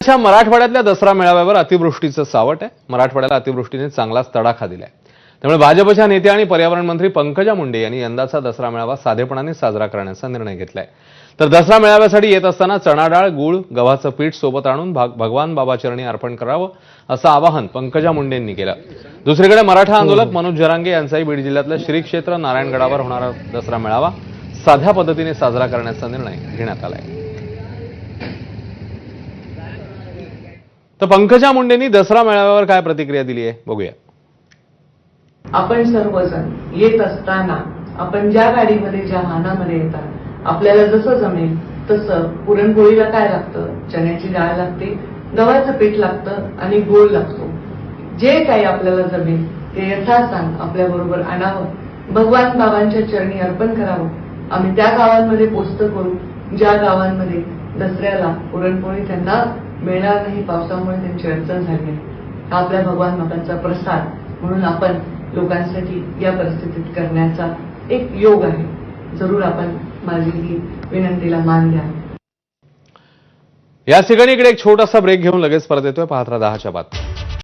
मराठवाड्यातल्या दसरा मेळाव्यावर अतिवृष्टीचं सावट आहे। मराठवाड्याला अतिवृष्टीने चांगलाच तडाखा दिलाय। त्यामुळे भाजपच्या नेत्या आणि पर्यावरण मंत्री पंकजा मुंडे यांनी यंदाचा दसरा मेळावा साधेपणाने साजरा करण्याचा निर्णय घेतलाय। तर दसरा मेळाव्यासाठी येत असताना चणा डाळ, गूळ, गव्हाचं पीठ सोबत आणून भगवान बाबाचरणी अर्पण करावं असं आवाहन पंकजा मुंडेंनी केलं। दुसरीकडे मराठा आंदोलक मनोज जरांगे यांचाही बीड जिल्ह्यातल्या श्री क्षेत्र नारायणगडावर होणारा दसरा मेळावा साध्या पद्धतीने साजरा करण्याचा निर्णय घेण्यात आलाय। तर पंकजा मुंडेंनी दसरा मेळाव्यावर काय प्रतिक्रिया दिली आहे बघूया। आपण सर्वजण येत असताना आपण ज्या गाडीमध्ये ज्या वाहनामध्ये येतात आपल्याला जसं जमेल तसं पुरणपोळीला काय लागतं, चण्याची डाळ लागते, गव्हाचं पीठ लागतं आणि गूळ लागतो। जे काही आपल्याला जमेल ते यथासांग आपल्याबरोबर आणावं, भगवान बाबांच्या चरणी अर्पण करावं। आम्ही त्या गावांमध्ये पोस्ट करू ज्या गावांमध्ये दसऱ्याला पुरणपोळी त्यांना मिळणार नाही, पावसामुळे त्यांची अडचण झाली आहे। आपल्या भगवान बाबांचा प्रसाद म्हणून आपण लोकांसाठी या परिस्थितीत करण्याचा एक योग आहे। जरूर आपण माझी ही विनंतीला मान द्या। या ठिकाणी इकडे एक छोटासा ब्रेक घेऊन लगेच परत येतोय। पाहत राहा 10च्या बातम्या।